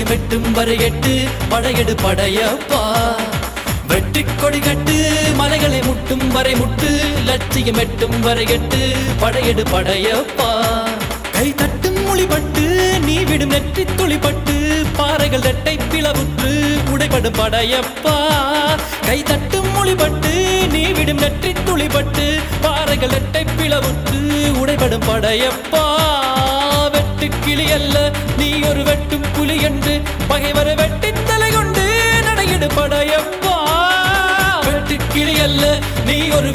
லட்சியம் எட்டும் வரை எட்டு படையெடு படையப்பா வெற்றிக் கொடி கட்டு மலைகளை முட்டும் வரை முட்டு லட்சியம் எட்டும் வரை எட்டு படையெடு படையப்பா கை தட்டும் மொழிபட்டு நீ விடும் நெற்றி துளிப்பட்டு பாறைகள் ரெட்டை பிளவுற்று உடைபடும் படையப்பா கை தட்டும் மொழிபட்டு நீ விடும் நெற்றி துளிப்பட்டு பாறைகள் ரெட்டை பிளவுற்று உடைபடும் படையப்பா வெட்டு கிளி அல்ல நீ ஒரு வெட்டும் புலி என்று பகைவரை வெட்டி தலை கொண்டு நடையிடு படையப்பா வெட்டு கிளி அல்ல நீ ஒரு